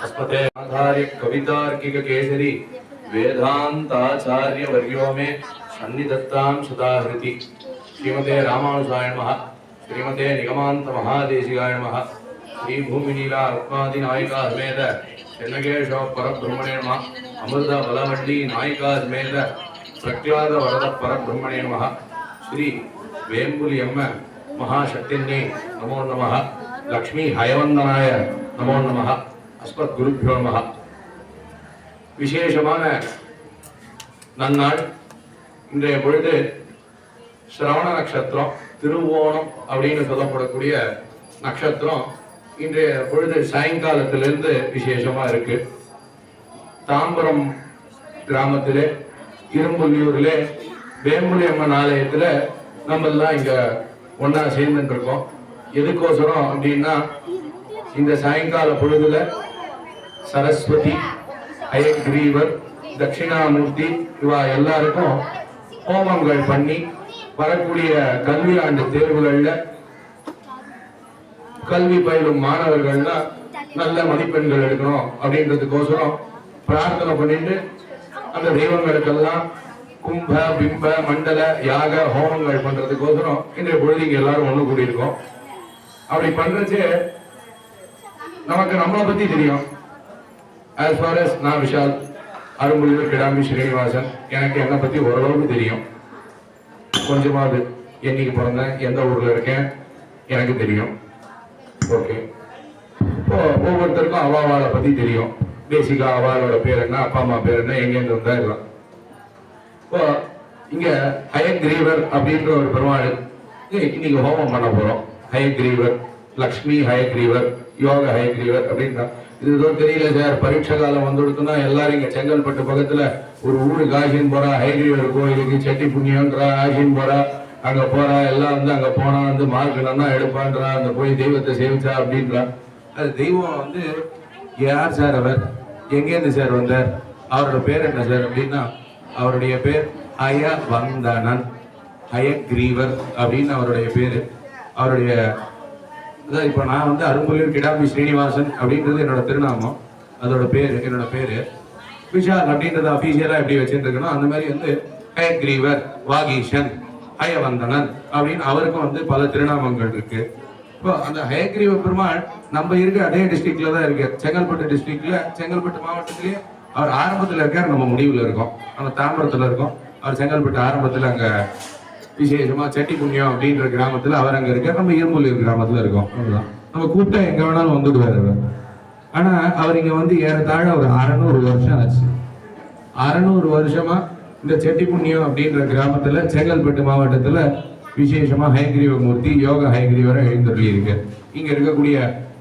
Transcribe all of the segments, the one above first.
अस्मते आधार्य कवितार्किक केसरी वेदांताचार्य वर्यो में सन्निधत्तां सदाहृति श्रीमते रामानुजाय नमः श्रीमते निगमांत महादेशिकाय नमः श्री भूमिनीला आत्मादि नायिका समेत चन्नकेशव परब्रह्मणे नमः अमृत बलवल्ली नायिका समेत प्रख्यात वरद परब्रह्मणे नमः श्री वेम्बुली अम्म महाशक्तिन्ये नमो नमः लक्ष्मी हयवंदनाय नमो नमः अस्मत् गुरुभ्यो नमः விசேஷமான நன்னாள் இன்றைய பொழுது ஸ்ரவண நட்சத்திரம் திருவோணம் அப்படின்னு சொல்லப்படக்கூடிய நட்சத்திரம் இன்றைய பொழுது சாயங்காலத்திலிருந்து விசேஷமா இருக்கு. தாம்பரம் கிராமத்திலே இரும்புலியூரிலே வேம்புலி அம்மன் ஆலயத்துல நம்ம எல்லாம் இங்க ஒன்னா சேர்ந்துட்டு இருக்கோம். எதுக்கோசரம் அப்படின்னா இந்த சாயங்கால பொழுதுல சரஸ்வதி அயக்ரீவர் தட்சிணாமூர்த்தி இவா எல்லாருக்கும் ஹோமங்கள் பண்ணி வரக்கூடிய கல்வி ஆண்டு தேர்வுகள்ல கல்வி பயிலும் மாணவர்கள்னா நல்ல மதிப்பெண்கள் எடுக்கணும் அப்படின்றதுக்கோசரம் பிரார்த்தனை பண்ணிட்டு அந்த தெய்வங்களுக்கெல்லாம் கும்ப பிம்ப மண்டல யாக ஹோமங்கள் பண்றதுக்கோசரம் இன்றைய பொழுது எல்லாரும் ஒண்ணு கூடியிருக்கோம். அப்படி பண்றச்சே நமக்கு நம்மளை பத்தி தெரியும். as far as நான் விஷால் அரும்புலியூர் கிடாம்பி ஸ்ரீனிவாசன், எனக்கு என்னை பத்தி ஓரளவுக்கு தெரியும். கொஞ்சமாவது என்னைக்கு பிறந்தேன், எந்த ஊர்ல இருக்கேன் எனக்கு தெரியும். ஓகே, இப்போ ஒவ்வொருத்தருக்கும் அவாவாளை பத்தி தெரியும். பேசிக்கா அவாளோட பேர் என்ன, அப்பா அம்மா பேர் என்ன, எங்கேருந்து வந்தா எல்லாம். இப்போ இங்க ஹயக்ரீவர் அப்படின்ற ஒரு பெருமாள் இன்னைக்கு ஹோமம் பண்ண போறோம். ஹயக்ரீவர், லக்ஷ்மி ஹயக்ரீவர், யோக ஹயக்ரீவர் அப்படின்னா இது ஏதோ தெரியல சார். பரீட்சை காலம் வந்துடுத்துனா எல்லாரும் இங்க செங்கல்பட்டு பக்கத்துல ஒரு ஊருக்கு ஆசின் போறா, ஹயக்ரீவர் கோயிலுக்கு செட்டி புண்ணியன்றா ஆசின் போறா, அங்க போறா, எல்லாம் வந்து அங்க போனா வந்து மார்க் நல்லா எடுப்பான்றா, அந்த போய் தெய்வத்தை சேவிச்சா அப்படின்றா. அது தெய்வம் வந்து யார் சார், அவர் எங்கேருந்து சார் வந்தார், அவரோட பேர் என்ன சார் அப்படின்னா அவருடைய பேர் ஹயவந்தனன், ஹயக்ரீவர் அப்படின்னு அவருடைய பேரு. அவருடைய இப்போ நான் வந்து அரும்புலியூர் கிடாம்பி ஸ்ரீனிவாசன் அப்படின்றது என்னோட திருநாமம், அதோட பேரு என்னோட பேரு. விஷால் அப்படின்றது அபிஷியலா எப்படி வச்சுருக்கணும், அந்த மாதிரி வந்து ஹயக்ரீவர், வாகீஷன், ஹயவந்தனன் அப்படின்னு அவருக்கும் வந்து பல திருநாமங்கள் இருக்கு. இப்போ அந்த ஹயக்ரீவ பெருமாள் நம்ம இருக்க அதே டிஸ்ட்ரிக்ட்ல தான் இருக்கு, செங்கல்பட்டு டிஸ்ட்ரிக்ட்ல, செங்கல்பட்டு மாவட்டத்திலேயே. அவர் ஆரம்பத்தில் இருக்கார், நம்ம முடிவில் இருக்கோம், நம்ம தாம்பரத்தில் இருக்கோம். அவர் செங்கல்பட்டு ஆரம்பத்தில் அங்கே விசேஷமா செட்டி புண்ணியம் அப்படின்ற கிராமத்துல அவர் அங்க இருக்கார், நம்ம இரும்புலியூர் கிராமத்துல இருக்கோம். அவ்வளவுதான். நம்ம கூப்பிட்டா எங்க வேணாலும் வந்துடுவார் அவர். ஆனா அவர் இங்க வந்து ஏறத்தாழ ஒரு 600 வருஷம் ஆச்சு. 600 வருஷமா இந்த செட்டி புண்ணியம் அப்படின்ற கிராமத்துல செங்கல்பட்டு மாவட்டத்துல விசேஷமா ஹயக்ரீவ மூர்த்தி, யோக ஹயக்ரீவரை எழுந்தருளி இருக்கு. இங்க இருக்கக்கூடிய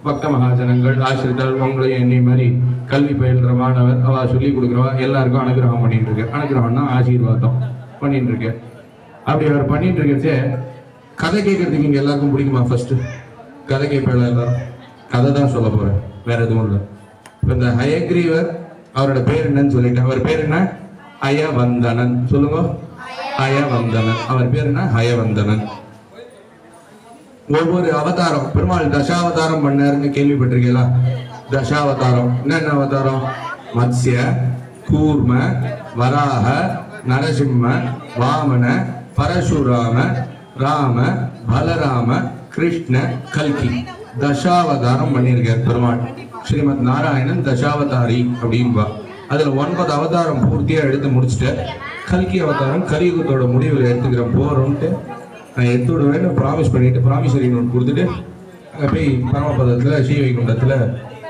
பக்த மகாஜனங்கள், ஆசிரியர்கள், உங்களையும் என்னை மாதிரி கல்வி பயில்ற மாணவர், அவ சொல்லி கொடுக்குறவா எல்லாருக்கும் அனுகிரகம் பண்ணிட்டு இருக்கு. அனுகிரகம்னா ஆசீர்வாதம் பண்ணிட்டு இருக்கு. அப்படி அவர் பண்ணிட்டு இருக்கச்சே கதை கேட்கறதுக்கு இங்க எல்லாருக்கும் பிடிக்குமா? ஃபர்ஸ்ட் கதை கேட்பேன், எல்லாரும் கதை தான் சொல்ல போறேன், வேற எதுவும் இல்லை. இந்த ஹயக்ரீவர் அவரோட பேர் என்னன்னு சொல்லிட்டு, அவர் பேர் என்ன? ஹயவந்தனன். சொல்லுங்க, ஹயவந்தனன். அவர் பேர் என்ன? ஹயவந்தனன். ஒவ்வொரு அவதாரம் பெருமாள் தசாவதாரம் பண்ணாருன்னு கேள்விப்பட்டிருக்கீங்களா? தசாவதாரம் என்னென்ன அவதாரம்? மத்ஸ்ய, கூர்ம, வராக, நரசிம்ம, வாமன, பரசுராம, ராம, பலராம, கிருஷ்ண, கல்கி. தசாவதாரம் பண்ணியிருக்கார் பெருமாள். ஸ்ரீமத் நாராயணன் தசாவதாரி அப்படின்பா. அதுல 9 அவதாரம் பூர்த்தியா எடுத்து முடிச்சுட்டு கல்கி அவதாரம் கலியுகத்தோட முடிவில் எடுத்துக்கிறேன் போறோம்ட்டு நான் எடுத்துவிட வேண்டும் ப்ராமிஸ் பண்ணிட்டு ப்ராமிசரி நோட் கொடுத்துட்டு அங்கே போய் பரமபதத்துல ஸ்ரீவைகுண்டத்துல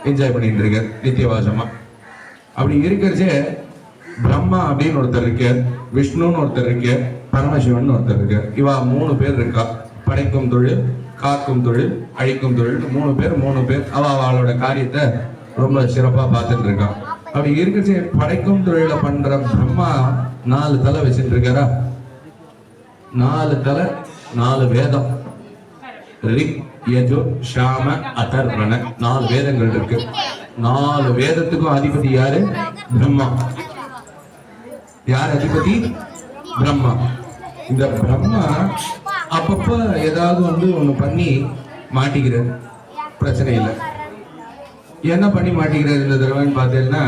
என்ஜாய் பண்ணிட்டு இருக்கார் நித்தியவாசமா. அப்படி இருக்கிறச்சே பிரம்மா அப்படின்னு ஒருத்தர் இருக்கார், விஷ்ணுன்னு ஒருத்தர் இருக்கார், பரமசிவன் ஒருத்தர் இருக்கார். இவா 3 பேர் இருக்கா. படைக்கும் தொழில், காக்கும் தொழில், அழிக்கும் தொழில், 3 பேர் அவளோட காரியத்தை ரொம்ப சிறப்பா பார்த்துட்டு இருக்கா. அப்படி இருக்கிறச்சு படைக்கும் தொழிலை பண்ற பிரம்மா 4 தலை வச்சுட்டு இருக்காரா. 4 தலை, 4 வேதம், ரிக், யஜு, சாம, அதர்வண, 4 வேதங்கள் இருக்கு. 4 வேதத்துக்கும் அதிபதி யாரு? பிரம்மா. யார் அதிபதி? பிரம்மா. இந்த பிரம்மா அப்பப்ப ஏதாவது ஒண்ணு பண்ணி மாட்டிக்கிறார். பிரச்சனை இல்லை. என்ன பண்ணி மாட்டேங்கிறாரு இந்த தடவைன்னு பார்த்தீங்கன்னா,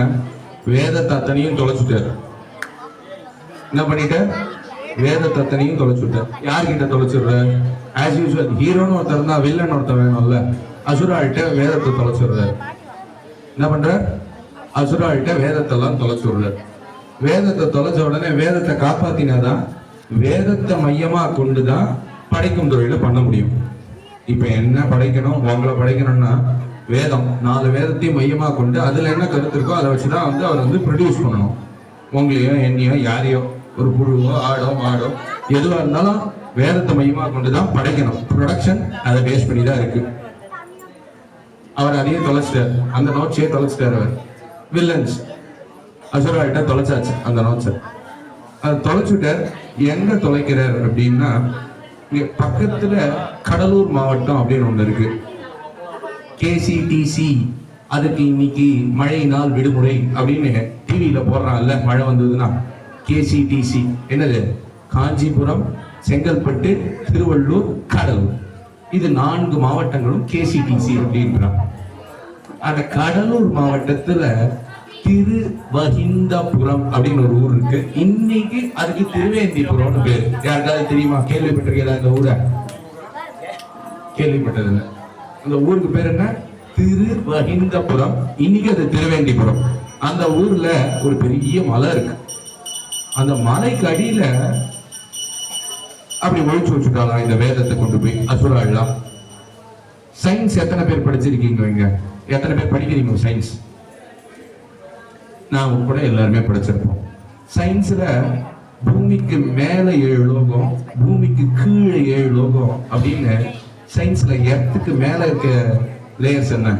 வேதத்தை அத்தனையும் தொலைச்சுட்டாரு. என்ன பண்ணிட்டார்? வேதத்தை அத்தனையும் தொலைச்சுட்டார். யார்கிட்ட தொலைச்சிடுறாரு? ஆஸ் யூஸ்வல் ஹீரோன்னு ஒருத்தர் தான், வில்லன் ஒருத்தர் வேணும்ல. அசுராள்கிட்ட வேதத்தை தொலைச்சிடுறாரு. என்ன பண்றார்? அசுராள்கிட்ட வேதத்தெல்லாம் தொலைச்சுடுறாரு. வேதத்தை தொலைச்ச உடனே வேதத்தை காப்பாத்தினாதான், வேதத்தை மையமா கொண்டுதான் படைக்கும் தொழிலை பண்ண முடியும். இப்ப என்ன படைக்கணும், உங்களை படைக்கணும்னா வேதம், 4 வேதத்தையும் மையமா கொண்டு அதுல என்ன கருத்து இருக்கோ அதை வச்சுதான் அவர் ப்ரொடியூஸ் பண்ணணும். உங்களையோ என்னையோ யாரையோ, ஒரு புழுவோ ஆடோ மாடோ எதுவா இருந்தாலும் வேதத்தை மையமா கொண்டுதான் படைக்கணும். ப்ரொடக்ஷன் அதை பேஸ் பண்ணி தான் இருக்கு. அவர் அதையே தொலைச்சிட்டார், அந்த நோட்ஸையே தொலைச்சிட்டார். அவர் வில்லன்ஸ் அசுராள்கிட்ட தொலைச்சாச்சு அந்த நோட்ஸை. அதை தொலைச்சுட்டார். எங்க தொலைக்கிறார் அப்படின்னா, இங்க பக்கத்துல கடலூர் மாவட்டம் அப்படின்னு ஒண்ணு இருக்கு, KCTC. அதுக்கு இன்னைக்கு மழை நாள் விடுமுறை அப்படின்னு டிவியில போடுறாங்கல்ல, மழை வந்ததுன்னா. KCTC என்னது? காஞ்சிபுரம், செங்கல்பட்டு, திருவள்ளூர், கடலூர். இது 4 மாவட்டங்களும் KCTC அப்படின்றாங்க. அந்த கடலூர் மாவட்டத்துல திருவஹிந்தபுரம் அப்படின்னு ஒரு ஊர் இருக்கு. இன்னைக்கு அதுக்கு திருவேந்திபுரம்னு பேரு. யாருக்காவது தெரியுமா? கேள்விப்பட்டிருக்கீங்களா இந்த ஊரை? கேள்விப்பட்டது இல்லை. அந்த ஊருக்கு பேர் என்ன? திருவஹிந்தபுரம். இன்னைக்கு அது திருவேந்திபுரம். அந்த ஊர்ல ஒரு பெரிய மலை இருக்கு. அந்த மலைக்கு அடியில அப்படி ஒழிச்சு வச்சுட்டாலாம் இந்த வேதத்தை கொண்டு போய் அசுராள்லாம். சயின்ஸ் எத்தனை பேர் படிச்சிருக்கீங்க? இங்க எத்தனை பேர் படிக்கிறீங்க சயின்ஸ்? நான் உட்பட எல்லாருமே படிச்சிருப்போம். சயின்ஸ்ல பூமிக்கு மேல 7 லோகம், பூமிக்கு கீழே 7 லோகம் அப்படின்னு சயின்ஸ்ல எர்த்துக்கு மேல இருக்க லேயர்ஸ் என்ன?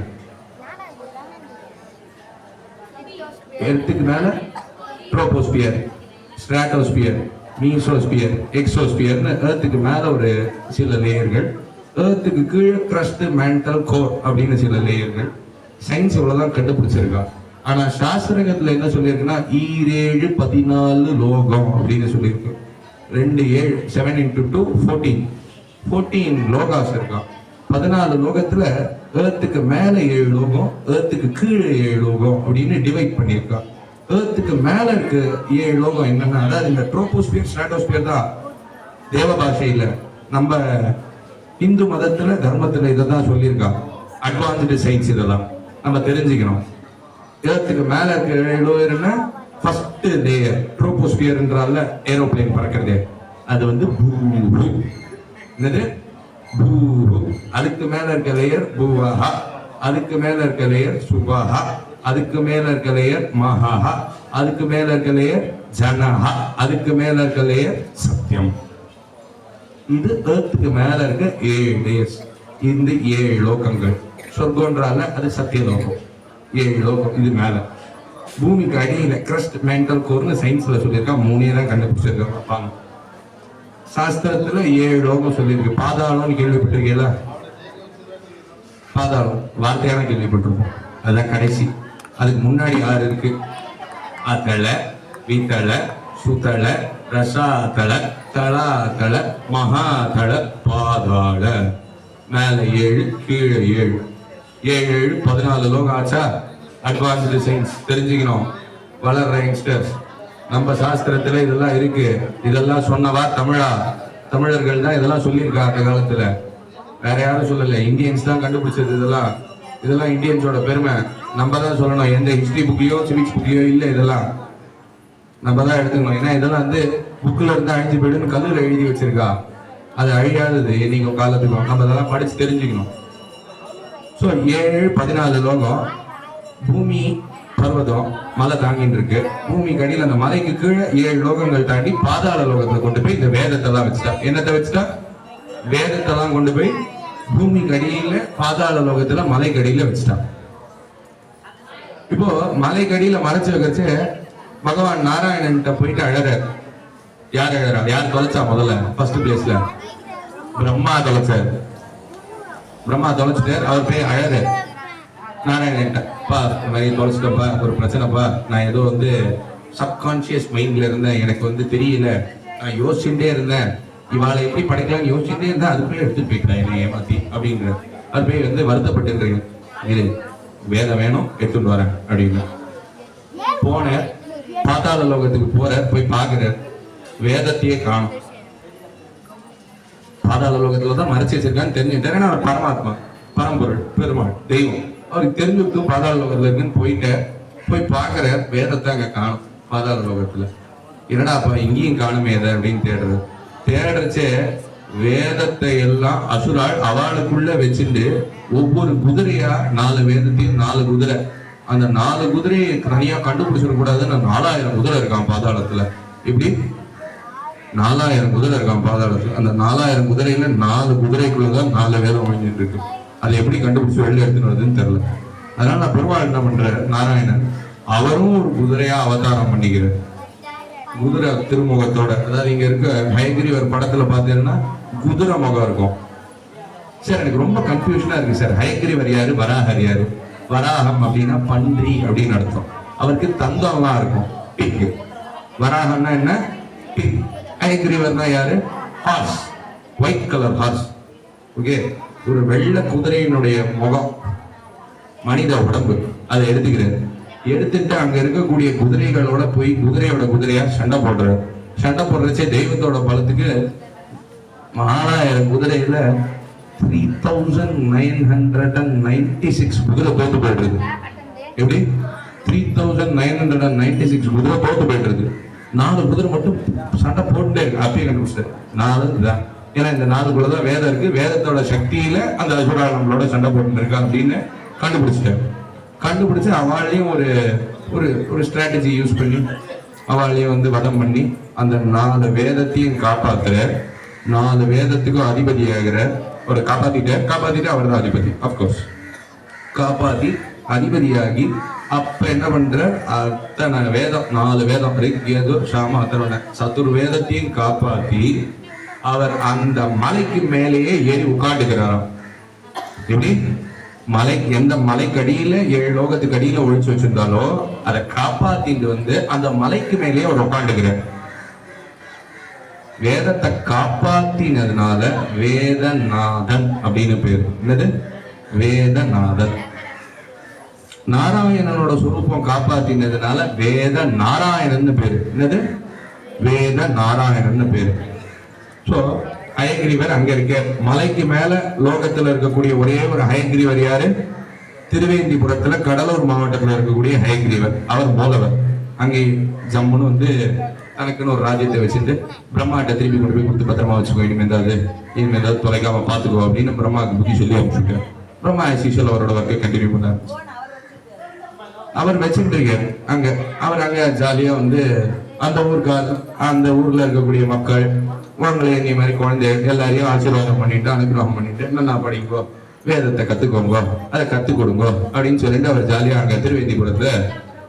எர்த்துக்கு மேல ட்ரோபோஸ்பியர், ஸ்ட்ராட்டோஸ்பியர், மீசோஸ்பியர், எக்ஸோஸ்பியர்னு எர்த்துக்கு மேல ஒரு சில லேயர்கள். எர்த்துக்கு கீழே கிரஸ்ட், மேண்டல், கோர் அப்படின்னு சில லேயர்கள். சயின்ஸ் இவ்வளவுதான் கண்டுபிடிச்சிருக்கா. ஆனா சாஸ்திரங்கத்துல என்ன சொல்லியிருக்குன்னா 7 14 லோகம் அப்படின்னு சொல்லியிருக்கு. 2 7 7 into 2 14 லோகாஸ் இருக்கான். 14 லோகத்துல ஏர்த்துக்கு மேல 7 லோகம், ஏர்த்துக்கு கீழே 7 லோகம் அப்படின்னு டிவைட் பண்ணியிருக்கான். ஏர்த்துக்கு மேல இருக்க 7 லோகம் என்னன்னா, அதாவது இந்த ட்ரோபோஸ்பியர், ஸ்ட்ராட்டோஸ்பியர் தான் தேவ பாஷையில. நம்ம இந்து மதத்துல தர்மத்துல இதை தான் சொல்லியிருக்கான். அட்வான்ஸ்டு சயின்ஸ் இதெல்லாம் நம்ம தெரிஞ்சுக்கணும். ஏர்த்துக்கு மேல இருக்க 7 லேயர்னா ஃபர்ஸ்ட் லேயர் ட்ரோபோஸ்பியர்ன்றால ஏரோப்ளேன் பறக்கிறதே, அது பூரு. என்னது? பூரு. அதுக்கு மேல இருக்க லேயர் பூவஹா, அதுக்கு மேல இருக்க லேயர் சுபஹா, அதுக்கு மேல இருக்க லேயர் மஹா, அதுக்கு மேல இருக்க லேயர் ஜனஹா, அதுக்கு மேல இருக்க லேயர் சத்தியம். இது ஏர்த்துக்கு மேல இருக்க 7 லேயர்ஸ். இந்த 7 லோகங்கள். சொர்க்கம்ன்றால அது சத்திய லோகம். 7 லோகம். இது மேல. பூமிக்கு அடியில கிரஸ்ட், மேண்டல், கோர்னு சயின்ஸ்ல சொல்லியிருக்கான். 3 தான் கண்டுபிடிச்சிருக்காங்க. சாஸ்திரத்துல 7 லோகம் சொல்லியிருக்கு. பாதாளம்னு கேள்விப்பட்டிருக்கீங்களா? பாதாளம் வார்த்தையான கேள்விப்பட்டிருக்கோம். அதுதான் கடைசி. அதுக்கு முன்னாடி 6 இருக்கு. அத்தள, வித்தள, சுத்தள, ரசாத்தள, தளாத்தள, மகாதள, பாதாள. மேல 7, கீழே 7. 7 14 லோகம் ஆச்சா? அட்வான்ஸ்டு சயின்ஸ் தெரிஞ்சுக்கணும் வளர்ற யங்ஸ்டர்ஸ். நம்ம சாஸ்திரத்துல இதெல்லாம் இருக்கு. இதெல்லாம் சொன்னவா தமிழா? தமிழர்கள் தான் இதெல்லாம் சொல்லியிருக்காங்க அந்த காலத்துல. வேற யாரும் சொல்லல. இந்தியன்ஸ் தான் கண்டுபிடிச்சது இதெல்லாம். இதெல்லாம் இந்தியன்ஸோட பெருமை. நம்ம தான் சொல்லணும். எந்த ஹிஸ்டரி புக்லயோ சிவிக்ஸ் புக்லயோ இல்லை. இதெல்லாம் நம்ம தான் எடுத்துக்கணும். ஏன்னா இதெல்லாம் புக்ல இருந்து அழிஞ்சு போயிடுன்னு கல்லுல எழுதி வச்சிருக்கா. அது அழியாதது நீங்க காலத்துக்கும். நம்ம இதெல்லாம் படிச்சு தெரிஞ்சுக்கணும். ஸோ 7 14 லோகம். பூமி பர்வதம் மலை தாங்கிட்டு இருக்கு. பூமி கடியில் அந்த மலைக்கு கீழே 7 லோகங்கள் தாண்டி பாதாள லோகத்துல கொண்டு போய் இந்த வேதத்தெல்லாம் வச்சுட்டா. என்னத்தை வச்சுட்டா? வேதத்தெல்லாம் கொண்டு போய் பூமி கடியில பாதாள லோகத்துல மலை கடியில வச்சுட்டா. இப்போ மலை கடியில மறைச்சு வச்சு பகவான் நாராயணன்ட்ட போயிட்டு அழறார். யார் அழறா? யார் தொலைச்சா? முதல்ல ஃபர்ஸ்ட் பிளேஸ்ல பிரம்மா தொலைச்சார். பிரம்மா தொலைச்சிட்டார். அவர் போய் அழறார் நாராயணன்ட்ட. பா, இந்த மாதிரி தொலைச்சிட்டப்பா, ஒரு பிரச்சனைப்பா. நான் ஏதோ சப்கான்சியஸ் மைண்ட்ல இருந்தேன். எனக்கு தெரியல. நான் யோசிச்சுட்டே இருந்தேன். இவாளை எப்படி படைக்கலாம்னு யோசிச்சுட்டே இருந்தா அதுக்குள்ளே எடுத்துட்டு போயிட்டா என்னை ஏமாத்தி அப்படின்ற. அது போய் வந்து வருத்தப்பட்டு இது வேதம் வேணும் எடுத்துட்டு வரேன் அப்படின்னு போன பாதாள லோகத்துக்கு போற போய் பாக்குற வேதத்தையே காணும். பாதாள லோகத்துல தான் மறைச்சு வச்சிருக்கான்னு தெரிஞ்சுட்டேன். அவர் பரமாத்மா, பரம்பொருள், பெருமாள், தெய்வம். அவருக்கு தெரிஞ்சுட்டு பாதாள லோகத்துல இருக்குன்னு போய் பாக்குற வேதத்தை அங்க காணும் பாதாள லோகத்துல. என்னடா அப்ப இங்கேயும் காணுமே எதை அப்படின்னு தேடுறச்சே வேதத்தை எல்லாம் அசுரால் அவளுக்குள்ள வச்சுட்டு ஒவ்வொரு குதிரையா 4 வேதத்தையும் 4 குதிரை, அந்த 4 குதிரையை தனியா கண்டுபிடிச்சிட கூடாதுன்னு 4000 குதிரை இருக்கான் பாதாளத்துல. இப்படி 4000 குதிரை இருக்கான் பாதாளத்துல. அந்த 4000 குதிரையில 4 குதிரைக்குள்ளதான் 4 வேதம் வாங்கிட்டு இருக்கு. அதை எப்படி கண்டுபிடிச்சு வெளில எடுத்துன்னு வருதுன்னு தெரியல. அதனால நான் பெருமாள் என்ன பண்ற, நாராயணன் அவரும் ஒரு குதிரையா அவதாரம் பண்ணிக்கிறார். குதிரை திருமுகத்தோட, அதாவது இங்க இருக்க ஹயகிரிவர் படத்துல பாத்தீங்கன்னா குதிரை முகம் இருக்கும். சார் எனக்கு ரொம்ப கன்ஃபியூஷனா இருக்கு சார். ஹயகிரிவர் யாரு, வராகர் யாரு? வராகம் அப்படின்னா பன்றி அப்படின்னு அர்த்தம். அவருக்கு தந்தம்லாம் இருக்கும், பிக். வராகம்னா என்ன, பிக். ஹயகிரிவர்னா யாரு, horse, white colour horse. Okay, ஒரு வெள்ளை குதிரையினுடைய முகம், மனித உடம்பு. அதை எடுத்துட்டு அங்க இருக்கக்கூடிய குதிரைகளோட போய் குதிரையோட குதிரையா சண்டை போடுறச்சே தெய்வத்தோட பலத்துக்கு 4000 குதிரையில 3996 குதிரை தோத்து போயிடுறது. எப்படி 3996 குதிரை தோத்து போயிடுறது. 4 குதிரை மட்டும் சண்டை போட்டுட்டே இருக்கு. அப்பயே கண்டுபிடிச்சிட்டேன் 4 தான். ஏன்னா இந்த 4குள்ளதான் வேதம் இருக்கு. வேதத்தோட சக்தியில அந்த அசுரா நம்மளோட சண்டை போட்டு இருக்கா அப்படின்னு கண்டுபிடிச்சு அவளையும் ஒரு ஸ்ட்ராட்டஜி யூஸ் பண்ணி அவளையும் வந்து வதம் பண்ணி அந்த 4 வேதத்தையும் காப்பாத்துற, 4 வேதத்துக்கும் அதிபதி ஆகிற ஒரு காப்பாத்திட்டு அவர் தான் அதிபதி. அப்கோர்ஸ் காப்பாத்தி அதிபதியாகி அப்ப என்ன பண்ற, அத்தனை வேதம் 4 வேதம் ரிக்வேதோ சாம அதர்வண சதுர் வேதத்தையும் காப்பாத்தி அவர் அந்த மலைக்கு மேலேயே ஏறி உட்காந்துக்கிறாராம். எப்படி மலை, எந்த மலைக்கடியில 7 லோகத்துக்கு அடியில ஒழிச்சு வச்சிருந்தாலோ அதை காப்பாத்திட்டு வந்து அந்த மலைக்கு மேலேயே அவர் உட்காந்துக்கிறார். வேதத்தை காப்பாத்தினதுனால வேதநாதன் அப்படின்னு பேரு. என்னது, வேதநாதன். நாராயணனோட சுரூபம் காப்பாத்தினதுனால வேத நாராயணன் பேரு. என்னது, வேத நாராயணன் பேரு. சோ ஹயகிரிவர் அங்க இருக்க மலைக்கு மேல லோகத்துல இருக்கக்கூடிய ஒரே ஒரு ஹயகிரிவர் யாரு, திருவேந்திபுரத்துல கடலூர் மாவட்டத்துல இருக்கக்கூடிய ஹயகிரிவர். அவர் மூலவர். அங்கே ஜம்முன்னு வந்து தனக்குன்னு ஒரு ராஜ்யத்தை வச்சுட்டு பிரம்மாட்ட திருப்பி கொண்டு போய் கொடுத்து பத்திரமா வச்சுக்கோ, இனிமே ஏதாவது தொலைக்காம பாத்துக்கோ அப்படின்னு பிரம்மாவுக்கு புத்தி சொல்லி அமைச்சுட்டார். பிரம்மா சிஷல் அவரோட ஒர்க்கை கண்டினியூ பண்ணார். அவர் வச்சுட்டு இருக்காரு அங்க. அவர் அங்க ஜாலியா வந்து அந்த ஊர்ல இருக்கக்கூடிய மக்கள் உங்களே நீ மாதிரி குழந்தைகள் எல்லாரையும் ஆசீர்வாதம் பண்ணிட்டு அனுகிரகம் பண்ணிட்டு நல்லா படிங்கோ, வேதத்தை கத்துக்கோங்க, அதை கத்து கொடுங்க அப்படின்னு சொல்லிட்டு அவர் ஜாலியா அங்க திருவேந்திபுரத்துல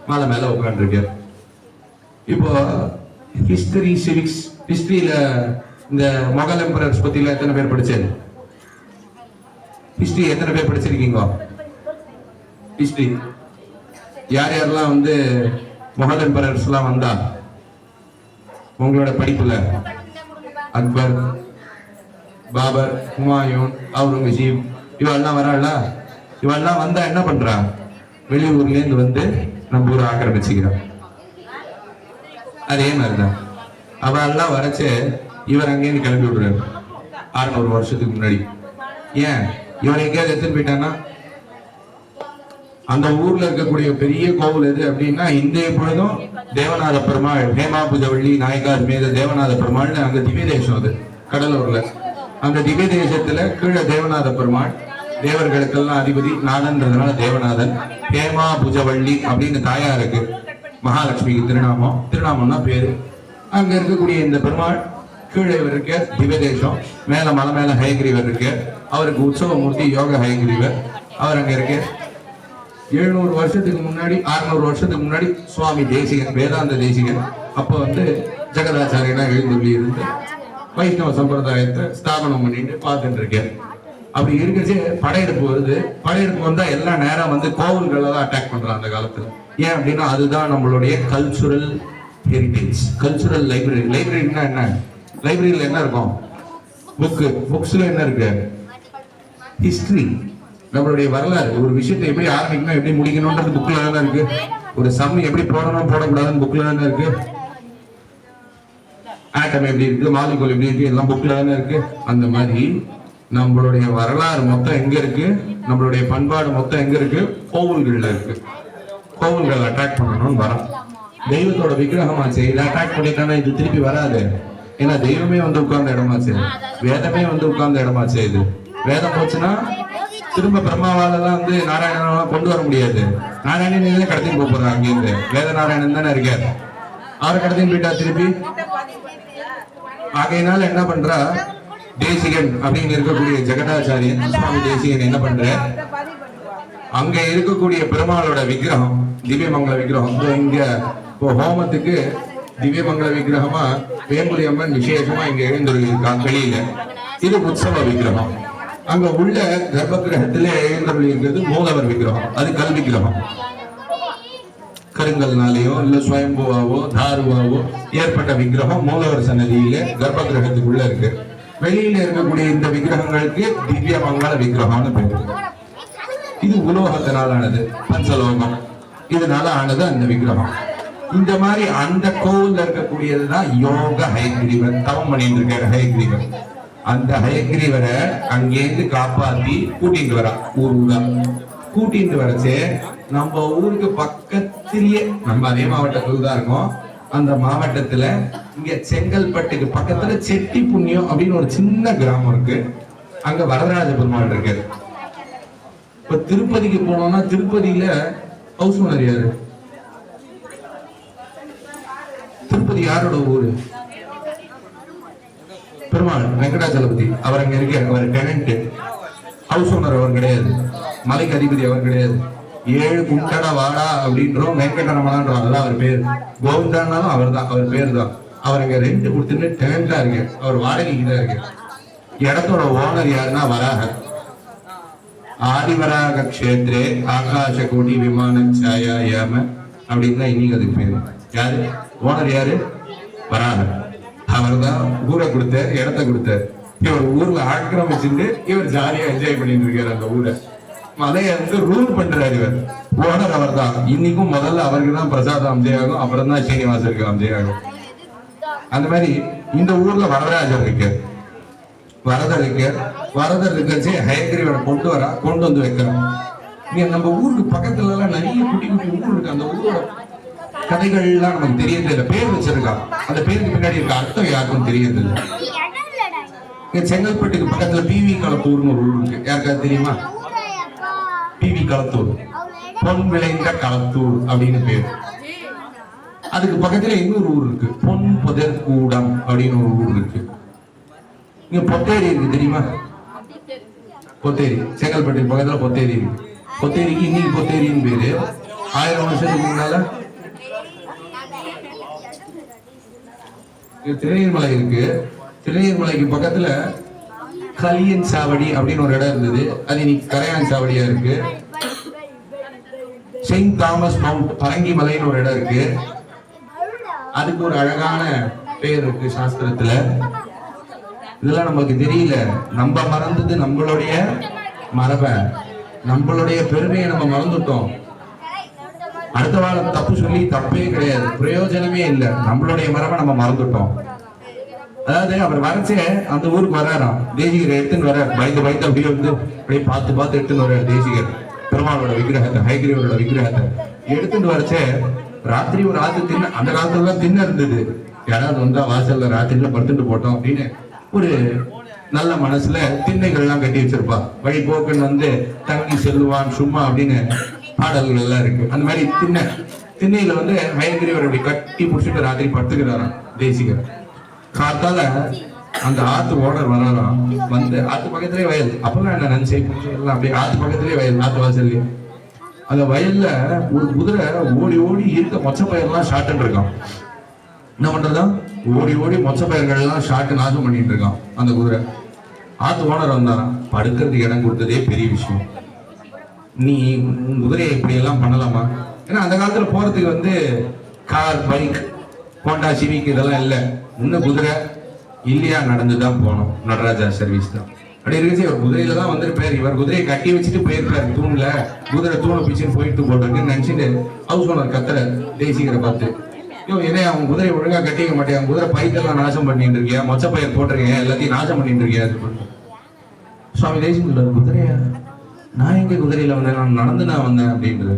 மலை மேல உட்காந்துருக்காரு. இப்போ ஹிஸ்டரி, சிவிக்ஸ், ஹிஸ்டரியில இந்த மொகல் எம்பரர்ஸ் பத்தி எத்தனை பேர் படிச்சது? ஹிஸ்டரி எத்தனை பேர் படிச்சிருக்கீங்க? ஹிஸ்டரி யார் யாரெல்லாம் வந்து மொகல் எம்பரர்ஸ் எல்லாம் வந்தா உங்களோட படிப்புல? அக்பர், பாபர், ஹுமாயூன், அவுரங்கசீப், இவெல்லாம் வராள? இவெல்லாம் வந்தா என்ன பண்றா? வெளியூர்ல இருந்து வந்து நம்ம ஊரை ஆக்கிரமிச்சுக்கிறான். அதே மாதிரிதான் அவெல்லாம் வரைச்சு இவர் அங்கேருந்து கிளம்பி விடுறாரு 600 வருஷத்துக்கு முன்னாடி. ஏன் இவர் எங்கேயாவது எடுத்துட்டு போயிட்டான்னா, அந்த ஊர்ல இருக்கக்கூடிய பெரிய கோவில் எது அப்படின்னா இந்திய பொழுதும் தேவநாத பெருமாள், ஹேமா புஜவள்ளி நாயக்கார் மீது தேவநாத பெருமாள் அங்க திவ்ய தேசம். அது கடலூர்ல. அந்த திவ்ய தேசத்துல கீழே தேவநாத பெருமாள், தேவர்களுக்கெல்லாம் அதிபதி, நாதன்றதுனால தேவநாதன். ஹேமா புஜவள்ளி அப்படின்னு தாயா இருக்கு, மகாலட்சுமிக்கு திருநாமம்னா பேரு. அங்க இருக்கக்கூடிய இந்த பெருமாள் கீழே இவர் இருக்க திவ்ய தேசம், மேல மலை மேல ஹயகிரிவர் இருக்கு. அவருக்கு உற்சவ மூர்த்தி யோக ஹயகிரிவர். அவர் அங்க இருக்க 700 வருஷத்துக்கு முன்னாடி 600 வருஷத்துக்கு முன்னாடி சுவாமி தேசிகன், வேதாந்த தேசிகன் அப்ப வந்து ஜெகதாச்சாரியனா எழுந்துள்ளி இருந்து வைஷ்ணவ சம்பிரதாயத்தை ஸ்தாபனம் பண்ணிட்டு பார்த்துட்டு இருக்கேன். அப்படி இருக்கச்சு படையெடுப்பு வருது. படையெடுப்பு வந்தா எல்லாம் நேரம் வந்து கோவில்களை தான் அட்டாக் பண்றாங்க அந்த காலத்துல. ஏன் அப்படின்னா அதுதான் நம்மளுடைய கல்ச்சுரல் ஹெரிட்டேஜ், கல்ச்சுரல் லைப்ரரி. லைப்ரரினா என்ன? லைப்ரரியில என்ன இருக்கும்? புக்ஸ்ல என்ன இருக்கு? ஹிஸ்டரி. நம்மளுடைய வரலாறு, ஒரு விஷயத்தை எப்படி ஆரம்பிக்கணும் எப்படி முடிக்கணும்ன்றது புக்ல தானே இருக்கு. ஒரு சம் எப்படி போடணும் போடக்கூடாதுன்னு புக்ல தானே இருக்கு. ஆட்டம் எப்படி இருக்கு, மாலிகூல் எப்படி இருக்கு, எல்லாம் புக்ல தானே இருக்கு. அந்த மாதிரி நம்மளுடைய வரலாறு மொத்தம் எங்க இருக்கு, நம்மளுடைய பண்பாடு மொத்தம் எங்க இருக்கு, கோவில்கள்ல இருக்கு. கோவில்கள் அட்ராக்ட் பண்ணணும்னு வரோம். தெய்வத்தோட விக்கிரகமாச்சு, இதை அட்ராக்ட் பண்ணிட்டானா இது திருப்பி வராது. ஏன்னா தெய்வமே வந்து உட்கார்ந்த இடமாச்சு, வேதமே வந்து உட்கார்ந்த இடமாச்சு. இது வேதம் போச்சுன்னா திரும்ப பிரம்மாவாலதான் வந்து நாராயணன் கொண்டு வர முடியாது. நாராயணன் கடத்தின்னு போறாங்க அங்கிருந்து. வேத நாராயணன் தானே இருக்காரு, அவரை கடத்தின்னு போயிட்டா திருப்பி. ஆகையினால என்ன பண்றா, தேசிகன் அப்படின்னு இருக்கக்கூடிய ஜெகதாச்சாரியன் சுவாமி தேசிகன் என்ன பண்ற, அங்க இருக்கக்கூடிய பெருமாளோட விக்கிரகம், திவ்யமங்கல விக்கிரகம், இங்க இப்போ ஹோமத்துக்கு திவ்யமங்கல விக்கிரகமா வேம்புலி அம்மன் விசேஷமா இங்க எழுந்திருக்காங்க வெளியில. இது உற்சவ விக்கிரகம். அங்க உள்ள கர்ப்ப கிரகத்துல எழுந்தருளி இருக்கிறது மூலவர் விக்கிரகம், அது கல் விக்கிரகம். கருங்கல்னாலேயோ இல்ல சுயம்புவாவோ தாருவாவோ ஏற்பட்ட விக்கிரகம் மூலவர் சன்னதியில கர்ப்ப கிரகத்துக்குள்ள இருக்கு. வெளியில இருக்கக்கூடிய இந்த விக்கிரகங்களுக்கு திவ்ய மங்கள விக்கிரகம்னு பேரு. இது உலோகத்தினால் ஆனது, பஞ்சலோகம், இதனால ஆனது அந்த விக்கிரகம். இந்த மாதிரி அந்த கோவில்ல இருக்கக்கூடியதுதான் யோக ஹயக்ரீவர், தவம் பண்ணிட்டு இருக்காரு ஹயக்ரீவர். அந்த ஹயக்ரீவரை அங்கேருந்து காப்பாத்தி கூட்டிட்டு வரா, ஊரா கூட்டிட்டு வரச்சு. நம்ம ஊருக்கு பக்கத்திலேயே, நம்ம அதே மாவட்டத்துல தான் இருக்கோம். அந்த மாவட்டத்துல இங்க செங்கல்பட்டுக்கு பக்கத்துல செட்டி புண்ணியம் அப்படின்னு ஒரு சின்ன கிராமம் இருக்கு. அங்க வரதராஜ பெருமாள் இருக்காரு. இப்ப திருப்பதிக்கு போனோம்னா திருப்பதியில ஹவுஸ் ஓனர் யாரு? திருப்பதி யாரோட ஊரு? பெருமாள் வெங்கடாச்சலபதி. அவர் அங்க இருக்காரு, அவர் டெனன்ட். ஹவுஸ் ஓனர் அவர் கிடையாது, மலைக்கு அதிபதி அவர் கிடையாது. 7 குண்டட வாடா அப்படின்றோம், வெங்கடரமணான்றோம், அதெல்லாம் அவர் பேர். கோவிந்தானாலும் அவர் தான், அவர் பேர் தான். அவர் அங்க ரெண்ட் கொடுத்துட்டு டெனண்டா இருக்கு, அவர் வாடகைக்கு தான் இருக்கு. இடத்தோட ஓனர் யாருன்னா வராகர். ஆதிவராக கஷேத்ரே ஆகாஷ கோடி விமான சாயா யாம அப்படின்னு தான் இன்னைக்கு அதுக்கு பேரு. யாரு ஓனர்? யாரு? வராகர். அவர் தான் ஊரை கொடுத்தார், இடத்த கொடுத்தார். இவர் ஊர்ல ஆக்கிரமிச்சுட்டு இவர் ஜாலியா என்ஜாய் பண்ணிட்டு இருக்காரு அந்த ஊரை. மலையை வந்து ரூல் பண்றாரு இவர். ஓனர் அவர் தான். இன்னைக்கும் முதல்ல அவருக்கு தான் பிரசாதம் அம்ஜயாகும், அப்புறம் தான் சீனிவாசருக்கு அம்ஜயாகும். அந்த மாதிரி இந்த ஊர்ல வரதராஜர் இருக்கு, வரதர் இருக்கு. வரதர் இருக்கச்சு ஹயக்ரீவரை கொண்டு வந்து வைக்கிறான். இங்க நம்ம ஊருக்கு பக்கத்துல எல்லாம் நிறைய குட்டி குட்டி ஊர் இருக்கு. அந்த ஊரோட கதைகள் எல்லாம் நமக்கு தெரியறது இல்லை. பேர் வச்சிருக்கான், அந்த பேருக்கு பின்னாடி இருக்க அர்த்தம் யாருக்கும் தெரியறது இல்லை. இங்க செங்கல்பட்டுக்கு பக்கத்துல பிவி களத்தூர்னு ஒரு ஊர் இருக்கு, யாருக்காவது தெரியுமா? பிவி களத்தூர், பொன் விளைந்த களத்தூர் அப்படின்னு பேர். அதுக்கு பக்கத்துல இன்னொரு ஊர் இருக்கு, பொன் புதர் கூடம் அப்படின்னு ஒரு ஊர் இருக்கு. இங்க பொத்தேரி இருக்கு, தெரியுமா? பொத்தேரி செங்கல்பட்டுக்கு பக்கத்துல பொத்தேரி இருக்கு. பொத்தேரிக்கு இன்னைக்கு பொத்தேரின்னு பேரு. 1000 வருஷத்துக்கு முன்னால திருநீர்மலை இருக்கு. திருநீர்மலைக்கு பக்கத்துல கலியன் சாவடி அப்படின்னு ஒரு இடம் இருந்தது, அது இன்னைக்கு கரையான் சாவடியா இருக்கு. செயின்ட் தாமஸ் மவுண்ட் பரங்கி மலைன்னு ஒரு இடம் இருக்கு, அதுக்கு ஒரு அழகான பேர் இருக்கு சாஸ்திரத்துல. இதெல்லாம் நமக்கு தெரியல, நம்ம மறந்தது நம்மளுடைய மரபை, நம்மளுடைய பெருமையை நம்ம மறந்துட்டோம். அடுத்த வாரம் தப்பு சொல்லி தப்பே கிடையாது, பிரயோஜனமே இல்லை. நம்மளுடைய மரபை நம்ம மறந்துட்டோம். அதாவது அவர் வரைச்சே அந்த ஊருக்கு வராராம், தேசிகரை எடுத்துன்னு வர பயந்து பயந்து அப்படியே வந்து அப்படியே பார்த்து எடுத்துன்னு வர தேசிகர் பெருமாளோட விக்கிரகத்தை, ஹயக்ரீவரோட விக்கிரகத்தை எடுத்துட்டு வரச்சே ராத்திரி ஒரு ஆத்து தின்ன, அந்த காலத்துல தான் தின்ன இருந்தது. யாராவது வந்தா வாசல்ல ராத்திரில படுத்துட்டு போட்டோம் அப்படின்னு ஒரு நல்ல மனசுல திண்ணைகள் எல்லாம் கட்டி வச்சிருப்பா. வழி போக்குன்னு வந்து தங்கி செல்லுவான் சும்மா அப்படின்னு பாடல்கள் எல்லாம் இருக்கு. அந்த மாதிரி திண்ணையில வந்து ஹயக்ரீவர் அப்படி கட்டி முடிச்சுட்டு ராத்திரி படுத்துக்கிறாராம் தேசிகர். காத்தால அந்த ஆத்து ஓனர் வராராம், வந்து ஆத்து பக்கத்திலே வயல், அப்பெல்லாம் என்ன நன்சை எல்லாம் அப்படியே ஆத்து பக்கத்திலே வயல், ஆத்து வாசல்ல. அந்த வயல்ல ஒரு குதிரை ஓடி ஓடி இருக்க மொச்ச பயிரெல்லாம் ஷார்ட் இருக்கான். என்ன பண்றதான், ஓடி ஓடி மொச்ச பயிர்கள் எல்லாம் ஷார்ட் நாசம் பண்ணிட்டு இருக்கான் அந்த குதிரை. ஆத்து ஓனர் வந்தாராம், படுக்கிறதுக்கு இடம் கொடுத்ததே பெரிய விஷயம், நீ குதிரையை இப்படி எல்லாம் பண்ணலாமா? ஏன்னா அந்த காலத்துல போறதுக்கு வந்து கார், பைக், ஹோண்டா, சிவிக் இதெல்லாம் இல்லை. இன்னும் குதிரை இல்லையா நடந்துதான் போனோம், நடராஜா சர்வீஸ் தான். அப்படி இருந்துச்சு. இவர் குதிரையில தான் வந்திருப்பாரு. இவர் குதிரையை கட்டி வச்சுட்டு போயிருப்பாரு தூண்ல. குதிரை தூணை பிச்சுன்னு போயிட்டு போட்டிருக்குன்னு நினைச்சிட்டு ஹவுஸ் ஓனர் கத்துற தேசிகரை பார்த்து, ஐயோ என்ன அவன் குதிரையை ஒழுங்கா கட்டிக்க மாட்டேன், குதிரை பைத்தெல்லாம் நாசம் பண்ணிட்டு இருக்கியா, மொச்ச பயிர் போட்டிருக்கேன், எல்லாத்தையும் நாசம் பண்ணிட்டு இருக்கியா. சுவாமி தேசிகர் குதிரையா, நான் எங்க குதிரையில வந்தேன், நான் நடந்து நான் வந்தேன் அப்படின்றது.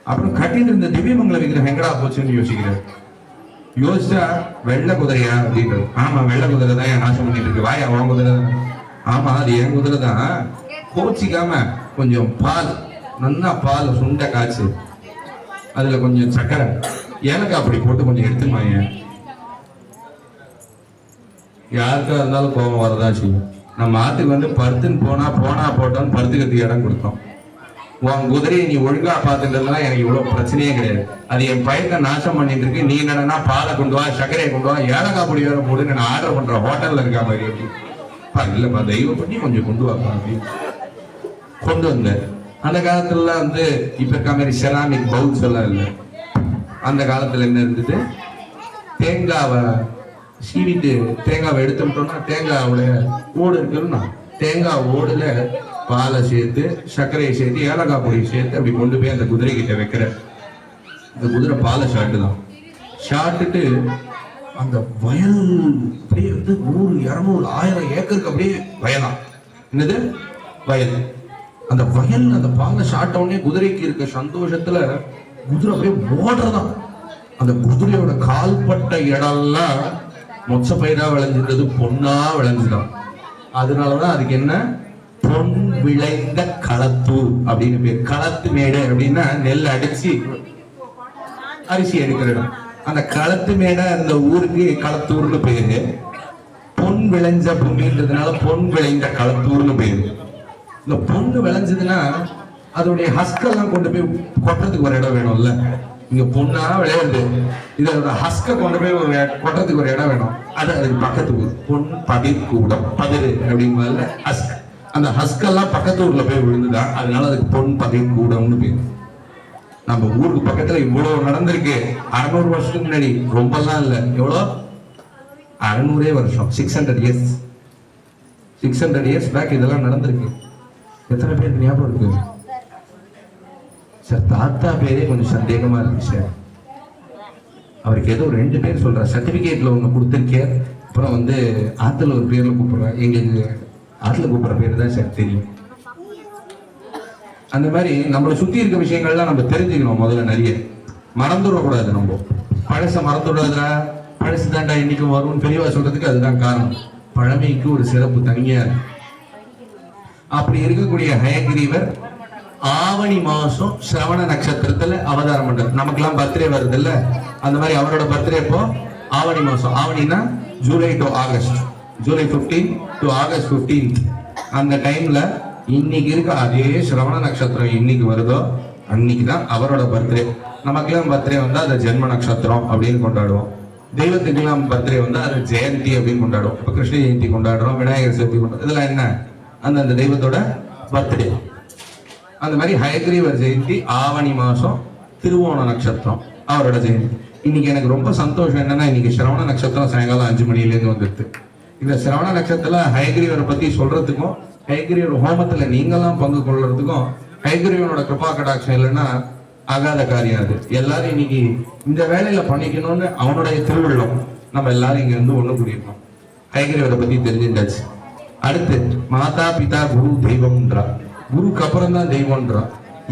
அப்புறம் கட்டிட்டு இருந்த திவ்யமங்கல விக்கிரகம் எங்கடா போச்சுன்னு யோசிக்கிறார். யோசிச்சா வெள்ளை குதிரையா அப்படின்றது. ஆமா வெள்ளை குதிரை தான் என் நாசம் பண்ணிட்டு இருக்கு. வாயா அவன் குதிரை தான். ஆமா அது என் குதிரை தான். கோச்சிக்காம கொஞ்சம் பால், நல்லா பால் சுண்ட காய்ச்சி அதுல கொஞ்சம் சக்கரை எனக்கு அப்படி போட்டு கொஞ்சம் எடுத்துமாங்க. யாருக்கா இருந்தாலும் கோபம் வரதான் செய்யும். நம்ம ஆத்துக்கு வந்து பருத்துன்னு போனா போட்டோன்னு பருத்துக்கிறதுக்கு இடம் கொடுத்தோம். உன் குதிரையை நீ ஒழுங்கா பார்த்துக்கிறதுலாம் எனக்கு இவ்வளவு பிரச்சனையே கிடையாது. அது என் பயிர்க்க நாசம் பண்ணிட்டு இருக்கு. நீ என்னன்னா பாலை கொண்டு வா, சர்க்கரையை கொண்டு வா, ஏலக்காய் பொடி வேற போட்டு நான் ஆர்டர் பண்ற ஹோட்டல்ல இருக்கா மாதிரி அப்படி இல்லப்பா தெய்வம் பண்ணி கொஞ்சம் கொண்டு வாப்பா அப்படின்னு கொண்டு வந்தேன். அந்த காலத்துல வந்து இப்ப இருக்க மாதிரி செராமிக் பவுல்ஸ் எல்லாம் இல்லை. அந்த காலத்துல என்ன இருந்தது, தேங்காவை சீவிட்டு தேங்காவை எடுத்துட்டோம்னா தேங்காவோட ஓடு இருக்குன்னா தேங்காய் ஓடுல பாலை சேர்த்து சர்க்கரையை சேர்த்து ஏலக்காய் பொடி சேர்த்து அப்படி கொண்டு போய் அந்த குதிரை கிட்ட வைக்கிற. இந்த குதிரை பாலை ஷாட்டு தான். ஷாட்டுட்டு அந்த வயல் அப்படியே வந்து 100, 200, 1000 ஏக்கருக்கு அப்படியே வயலாம். என்னது வயல். அந்த வயல் அந்த பாலை ஷாட்ட உடனே குதிரைக்கு இருக்க சந்தோஷத்துல குதிரை அப்படியே ஓடுறதான். அந்த குதிரையோட கால்பட்ட இடம்லாம் மொச்ச பயிரா விளைஞ்சிருந்தது, பொண்ணா விளைஞ்சுதான். அதனாலதான் அதுக்கு என்ன பொன் விளைந்த களத்தூர் அப்படின்னு பேர். களத்து மேடு அப்படின்னா நெல் அடிச்சு அரிசி எடுக்கிற இடம். அந்த களத்து மேடா இருந்த ஊருக்கு களத்தூர்னு பேரு. பொன் விளைஞ்ச பூமின்றதுனால பொன் விளைந்த களத்தூர்னு பேரு. இந்த பொண்ணு விளைஞ்சதுன்னா அதோடைய ஹஸ்கெல்லாம் கொண்டு போய் கொட்டுறதுக்கு ஒரு இடம் வேணும்ல. இங்க பொண்ணா விளையாடுது, இதோட ஹஸ்க கொண்டு போய் கொட்டுறதுக்கு ஒரு இடம் வேணும். அது அதுக்கு பக்கத்து ஊர் பொன் பதிர் கூடம், பதிரு அப்படிங்கிறதுல ஹஸ்க். அந்த ஹஸ்கெல்லாம் பக்கத்து ஊர்ல போய் விழுந்துதான், அதனால அதுக்கு பொன் பதிர் கூடம்னு பேரு. நம்ம ஊருக்கு பக்கத்துல இவ்வளவு நடந்திருக்கு. 600 வருஷத்துக்கு முன்னாடி, ரொம்பலாம் இல்ல, எவ்வளோ 600 வருஷம், 600 years, 600 years பேக் இதெல்லாம் நடந்திருக்கு. எத்தனை பேருக்கு ஞாபகம் இருக்கு சார்? தாத்தா பேரே கொஞ்சம் சந்தேகமா இருக்கு சார். அவருக்கு ஏதோ 2 பேர் சொல்ற, சர்டிபிகேட்ல ஒண்ணு கொடுத்துருக்கேன், அப்புறம் வந்து ஆத்துல ஒரு பேர்ல கூப்பிடுறேன். எங்களுக்கு ஆத்துல கூப்பிடுற பேர் தான் சார் தெரியும். அந்த மாதிரி நம்மளை சுத்தி இருக்க விஷயங்கள்லாம் நம்ம தெரிஞ்சுக்கணும். முதல்ல நிறைய மறந்துடக்கூடாது. நம்ம பழச மறந்துடாதுல, பழசு தாண்டா இன்னைக்கும் வரும்னு பெரியவா சொல்றதுக்கு அதுதான் காரணம். பழமைக்கு ஒரு சிறப்பு தனியா இருக்கு. அப்படி இருக்கக்கூடிய ஹயகிரீவர் ஆவணி மாசம் சிரவண நட்சத்திரத்துல அவதாரம் பண்றாரு. நமக்கெல்லாம் பர்த்டே வருது இல்ல, அந்த மாதிரி அவரோட பர்த்டே இப்போ ஆவணி மாசம். ஆவணினா July to August, July 15 to August 15. அந்த டைம்ல இன்னைக்கு இருக்க அதே சிரவண நட்சத்திரம் இன்னைக்கு வருதோ அன்னைக்கு தான் அவரோட பர்த்டே. நமக்கெல்லாம் பர்த்டே வந்தா அதை ஜென்ம நட்சத்திரம் அப்படின்னு கொண்டாடுவோம். தெய்வத்துக்கெல்லாம் பர்த்டே வந்தா அதை ஜெயந்தி அப்படின்னு கொண்டாடுவோம். இப்ப கிருஷ்ண ஜெயந்தி கொண்டாடுறோம், விநாயகர் சதுர்த்தி கொண்டாடுறோம். இதெல்லாம் என்ன, அந்த தெய்வத்தோட பர்த்டே. அந்த மாதிரி ஹயகிரீவர் ஜெயந்தி ஆவணி மாசம் திருவோண நட்சத்திரம் அவரோட ஜெயந்தி. இன்னைக்கு எனக்கு ரொம்ப சந்தோஷம் என்னன்னா, இன்னைக்கு சிரவண நட்சத்திரம் சாயங்காலம் 5 மணிலேருந்து வந்துடுது. இந்த சிரவண நட்சத்திரத்துல ஹயகிரீவரை பத்தி சொல்றதுக்கும், ஹயகிரீவர் ஹோமத்துல நீங்கெல்லாம் பங்கு கொள்றதுக்கும், ஹயகிரீவனோட கிருபா கடாட்சம் இல்லைன்னா ஆகாத காரியம். அது எல்லாரும் இன்னைக்கு இந்த வேலையில பண்ணிக்கணும்னு அவனுடைய திருவிழம். நம்ம எல்லாரும் இங்க இருந்து ஒண்ணு கூடியிருக்கோம். ஹயகிரீவரை பத்தி தெரிஞ்சுட்டாச்சு. அடுத்து மாதா பிதா குரு தெய்வம்ன்றா. குருக்கு அப்புறம் தான் தெய்வம்ன்றா.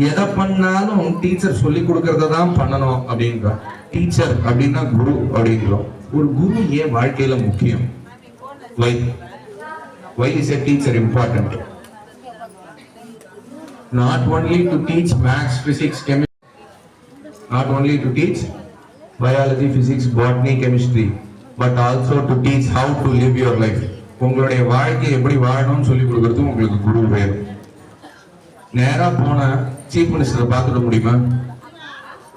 எதை பண்ணாலும் டீச்சர் சொல்லி கொடுக்கறத தான் பண்ணணும் அப்படின்றா. டீச்சர் அப்படின்னா குரு அப்படின்றோம். ஒரு குரு ஏன் வாழ்க்கையில முக்கியம்? Why is a teacher important? Not only to teach maths, physics, chemistry, not only to teach biology, physics, botany, chemistry, but also to teach how to live your life. உங்களுடைய வாழ்க்கை எப்படி வாழணும்னு சொல்லி கொடுக்கறது உங்களுக்கு குரு வேணும். நேரா போன சீஃப் மினிஸ்டரை பார்த்துட முடியுமா?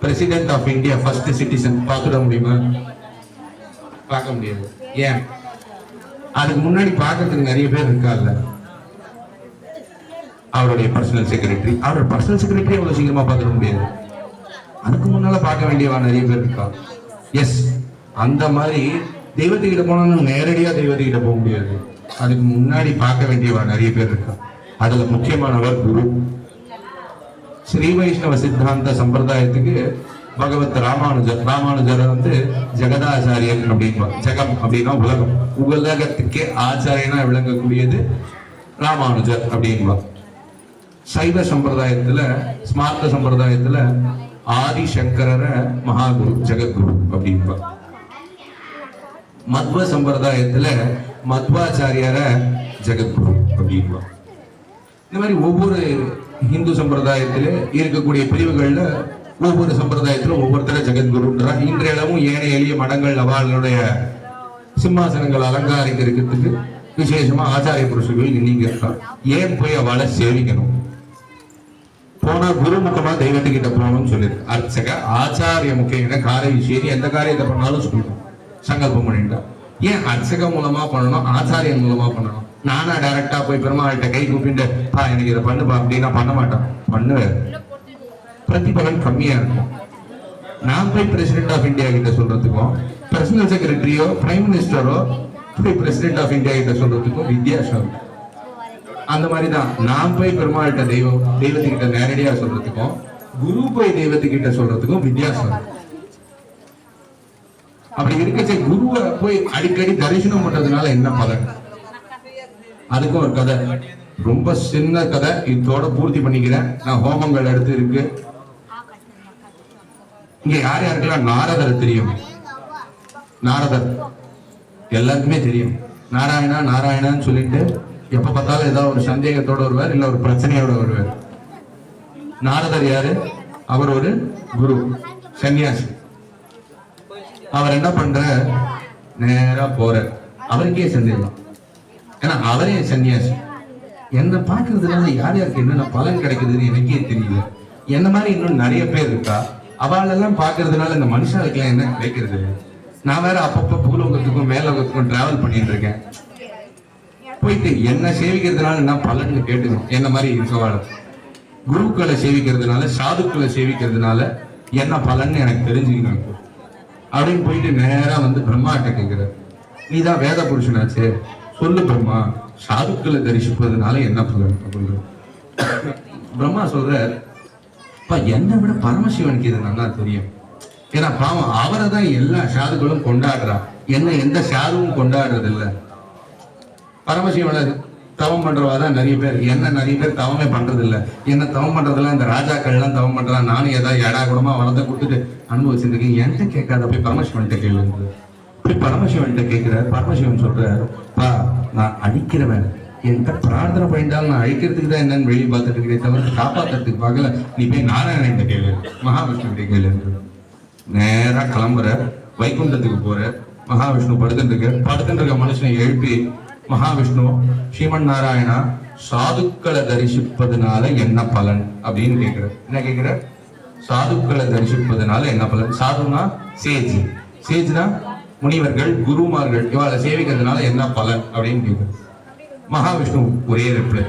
President of India first citizen பார்த்துட முடியுமா? பார்க்க முடியாது. ஏன்? அதுக்கு முன்னாடி பார்க்கறதுக்கு நிறைய பேர் இருக்காங்க. அவருடைய பர்சனல் செக்ரட்டரி, அவரோட பர்சனல் செக்ரட்டரி அவ்வளவு சீக்கிரமா பார்த்துட முடியாது. அதுக்கு முன்னால பார்க்க வேண்டியவா நிறைய பேர் இருக்கா. எஸ், அந்த மாதிரி தெய்வத்துக்கிட்ட போனா நேரடியா தெய்வத்துக்கிட்ட போக முடியாது. அதுக்கு முன்னாடி பார்க்க வேண்டியவா நிறைய பேர் இருக்கா. அதுல முக்கியமானவர் குரு. ஸ்ரீ வைஷ்ணவ சித்தாந்த சம்பிரதாயத்துக்கு பகவத் ராமானுஜர் வந்து ஜெகதாச்சாரியன் அப்படின்பா. ஜெகம் அப்படின்னா உலகம், உலகத்துக்கே ஆச்சாரியனா விளங்கக்கூடியது ராமானுஜர் அப்படின்பா. சைவ சம்பிரதாயத்துல, ஸ்மார்த்த சம்பிரதாயத்துல ஆதிசங்கர மகாகுரு ஜெகத்குரு அப்படின்பா. மத்வ சம்பிரதாயத்துல மத்வாச்சாரியர ஜெகத்குரு அப்படின்பா. இந்த மாதிரி ஒவ்வொரு இந்து சம்பிரதாயத்துல இருக்கக்கூடிய பிரிவுகள்ல ஒவ்வொரு சம்பிரதாயத்துல ஒவ்வொருத்தர ஜெகத்குருன்றா. இன்றையளவும் ஏனைய எளிய மடங்கள் அவர்களுடைய சிம்மாசனங்கள் அலங்காரிக்கிறதுக்கு விசேஷமா ஆச்சாரிய புருஷர்கள் இன்னைக்கு இருக்கா. ஏன் போய் அவளை சேவிக்கணும்? போனா குருமுகமா தெய்வத்துக்கிட்ட போகணும்னு சொல்லிருக்கு. அர்ச்சக ஆச்சாரிய முக்கிய காரிய விஷயம் எந்த காரியத்தை பண்ணாலும் சொல்லணும், சங்கல்பம் பண்ணிட்டா. ஏன் அர்ச்சக மூலமா பண்ணணும், ஆச்சாரியன் மூலமா பண்ணணும்? நானா டைரக்டா போய் பெருமாள்கிட்ட கை கூப்பிட்டு எனக்கு இதை பண்ணுப்பா அப்படின்னா பண்ண மாட்டான். பண்ணுவேன், பிரதிபலன் கம்மியா இருக்கும். நான் போய் பிரசிடென்ட் ஆஃப் இந்தியா கிட்ட சொல்றதுக்கும், பர்சனல் செக்ரட்டரியோ பிரைம் மினிஸ்டரோ போய் பிரசிடென்ட் ஆஃப் இந்தியா கிட்ட சொல்றதுக்கும் வித்தியாசம். அந்த மாதிரிதான் நான் போய் பெருமாள்கிட்ட தெய்வத்துக்கிட்ட நேரடியா சொல்றதுக்கும், குரு போய் தெய்வத்துக்கிட்ட சொல்றதுக்கும் வித்தியாசம். அப்படி இருக்கச்சே குருவை போய் அடிக்கடி தரிசனம் பண்றதுனால என்ன பலன்? அதுக்கும் ஒரு கதை, ரொம்ப சின்ன கதை, இதோட பூர்த்தி பண்ணிக்கிறேன். நான் ஹோமங்கள் அடுத்து இருக்கு. இங்க யார் யாருக்கெல்லாம் நாரதர் தெரியும்? நாரதர் எல்லாருக்குமே தெரியும். நாராயணா நாராயணான்னு சொல்லிட்டு எப்ப பார்த்தாலும் ஏதாவது ஒரு சந்தேகத்தோட வருவார், இல்ல ஒரு பிரச்சனையோட வருவார். நாரதர் யாரு? அவர் ஒரு குரு, சன்னியாசி. அவர் என்ன பண்ற, நேரா போற, அவருக்கே சந்தேகம். ஏன்னா அவரே சன்னியாசி. என்ன பாக்குறதுனால யார் யாருக்கு என்னென்ன பலன் கிடைக்குதுன்னு எனக்கே தெரியல. என்ன மாதிரி இன்னும் நிறைய பேர் இருக்கா. அவளெல்லாம் பாக்குறதுனால இந்த மனுஷாளுக்கெல்லாம் என்ன கிடைக்கிறது? நான் வேற அப்பப்போ பூலோகத்துக்கும் மேலோகத்துக்கும் டிராவல் பண்ணிட்டு இருக்கேன். போயிட்டு என்ன சேவிக்கிறதுனால என்ன பலன்னு கேட்டுக்கணும். என்ன மாதிரி இருக்கவாள் குருக்களை சேவிக்கிறதுனால, சாதுக்களை சேவிக்கிறதுனால என்ன பலன்னு எனக்கு தெரிஞ்சுக்கணும் அப்படின்னு போயிட்டு நேரா வந்து பிரம்மாட்ட கேட்கிறார். நீதான் வேத புருஷனாச்சே, சொல்லு பிரம்மா, சாதுக்களை தரிசிப்பதுனால என்ன பலன் அப்படின்னு. பிரம்மா சொல்ற, என்னை விட பரமசிவனுக்கு இது நல்லா தெரியும். ஏன்னா பாவம் அவரை தான் எல்லா சாதுக்களும் கொண்டாடுறா, என்ன எந்த சாதுவும் கொண்டாடுறது இல்லை. பரமசிவனை தவம் பண்றவாதான் நிறைய பேர், என்ன நிறைய பேர் தவமே பண்றது இல்லை. என்ன தவம் பண்றதுல இந்த ராஜாக்கள் எல்லாம் தவம் பண்றா. நானும் ஏதாவது எடா கூடமா வரத கொடுத்துட்டு அனுபவிச்சிருக்கேன். என்கிட்ட கேட்காத போய் பரமசிவன்கிட்ட கேளு. போய் பரமசிவன்கிட்ட கேட்கிற. பரமசிவன் சொல்ற, நான் அழிக்கிறவன், என்கிட்ட பிரார்த்தனை பண்ணிட்டாலும் நான் அழிக்கிறதுக்கு தான் என்னன்னு வெளியே பார்த்துட்டு இருக்கிறேன், தவிர காப்பாத்துறதுக்கு பார்க்கல. நீ போய் நாராயணன்கிட்ட கேளு, மகாவிஷ்ணுகிட்ட கேளு. நேரா கிளம்புற, வைகுண்டத்துக்கு போற. மகாவிஷ்ணு படுத்துட்டு இருக்க மனுஷனை எழுப்பி, மகாவிஷ்ணு, ஸ்ரீமன் நாராயணா, சாதுக்களை தரிசிப்பதுனால என்ன பலன் அப்படின்னு கேட்கிற. என்ன கேட்கிற? சாதுக்களை தரிசிப்பதுனால என்ன பலன்? சாதுனா சேஜ், சேஜ்னா முனிவர்கள், குருமார்கள், இவாளை சேவிக்கிறதுனால என்ன பலன் அப்படின்னு கேட்கிற. மகாவிஷ்ணு ஒரே ரிப்ளை,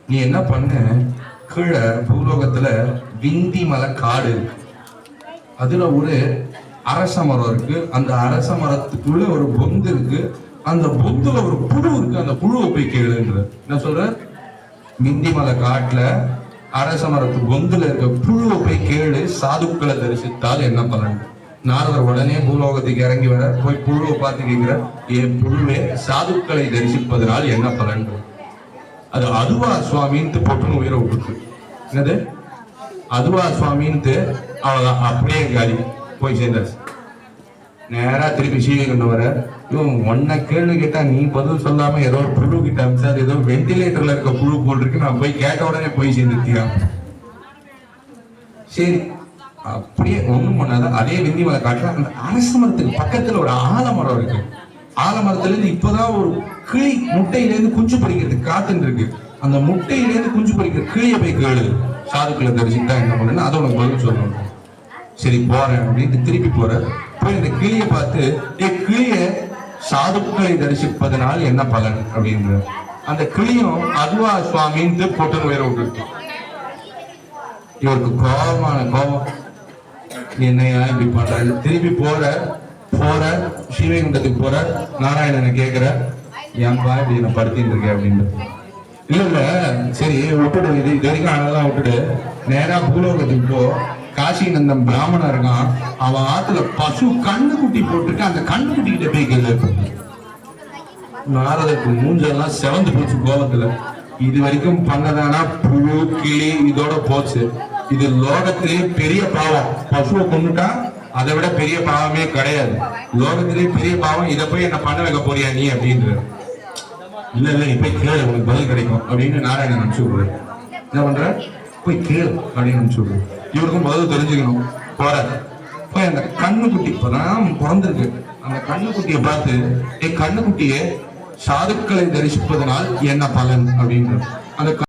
நீ என்ன பண்ண, கீழே பூலோகத்துல விந்தி மலை காடு இருக்கு, அதுல ஒரு அரச மரம் இருக்கு, அந்த அரச மரத்துக்குள்ள ஒரு பொந்து இருக்கு, அந்த பொந்துல ஒரு புழு இருக்கு, அந்த புழுவை போய் கேளுன்ற. என்ன சொல்ற? விந்திமலை காட்டுல அரச மரத்து பொந்துல இருக்க புழுவை போய் கேளு, சாதுக்களை தரிசித்தால் என்ன பலன்? நாரதர் உடனே பூலோகத்துக்கு இறங்கி வர, போய் புழுவை பார்த்து கேட்கிற, என் புழுவே, சாதுக்களை தரிசிப்பதனால் என்ன பலன்? அது அதுவா சுவாமின்ட்டு பொட்டுன்னு உயிரை விட்டுருக்கு. என்னது அதுவா சுவாமின்ட்டு அவ்வளவுதான், அப்படியே காலி, போய் சேர்ந்தாச்சு. நேரா திருப்பி சீவை கொண்டு வர, இவன் ஒன்ன கேள்வி கேட்டா நீ பதில் சொல்லாம ஏதோ ஒரு புழு கிட்ட அமிச்சாரு, ஏதோ வெண்டிலேட்டர்ல இருக்க புழு போல் இருக்கு, நான் போய் கேட்ட உடனே போய் சேர்ந்துட்டியா. சரி, அப்படியே ஒண்ணும் பண்ணாத. அதே விந்திமலை காட்டுல அந்த அரச மரத்துக்கு பக்கத்துல ஒரு ஆலமரம் இருக்கு. ஆலமரத்துல இருந்து இப்பதான் ஒரு கிளி முட்டையில இருந்து குஞ்சு பறிக்கிறதுக்கு காத்துன்னு இருக்கு. அந்த முட்டையில இருந்து குஞ்சு பறிக்கிற கிளிய போய் கேளு, சாதுக்களை தரிசித்தா என்ன பண்ணுன்னு அதை உனக்கு பதில் சொல்லணும். சரி போறேன் அப்படின்ட்டு திருப்பி போற. போய் இந்த கிளியை பார்த்து, கிளிய, சாதுக்களை தரிசிப்பதனால் என்ன பலன் அப்படின்ற. அந்த கிளியும் அதுவா சுவாமின்னு போட்டு உயர விட்டு. இவருக்கு கோபமான கோபம், என்னையா இப்படி பண்ற. திருப்பி போற ஸ்ரீவைகுண்டத்துக்கு போற, நாராயணனை கேட்கிற, ஏன்பா இப்படி என்ன படுத்தின்னு இருக்கேன் அப்படின்னு. இல்ல இல்ல சரி விட்டுடு, இது வரைக்கும் அதெல்லாம் விட்டுடு, நேரா பூலோகத்துக்கு போ. காசி நந்தன் பிராமணன் இருக்கான், அவன் ஆத்துல பசு கண்ணுக்குட்டி போட்டுருக்கு, அந்த கண்ணுக்குட்டி கிட்ட போய் கேள்வி. நாரதற்கு மூஞ்செல்லாம் செவந்து போச்சு கோபத்துல. இது வரைக்கும் பண்ணதானா புழு கிளி இதோட போச்சு. இது லோகத்திலே பெரிய பாவம். பசுவை கொண்டுட்டா அதை விட பெரிய பாவமே கிடையாது. லோகத்திலே பெரிய பாவம், இதை போய் என்ன பண்ண வைக்க போறியா நீ அப்படின்ற. இல்ல இல்ல நீ போய் கேளு, உனக்கு பதில் கிடைக்கும் அப்படின்னு நாராயணன் அனுப்பிச்சு விடுறாரு. என்ன பண்ற, போய் கேளு அப்படின்னு அனுப்பிச்சு விடுறாரு. இவருக்கும் பதில் தெரிஞ்சுக்கணும். போறாரு, போய் அந்த கண்ணுக்குட்டி இப்பதான் பிறந்திருக்கு, அந்த கண்ணுக்குட்டியை பார்த்து, கண்ணுக்குட்டியே சாதுக்களை தரிசிப்பதனால் என்ன பலன் அப்படின்ற அந்த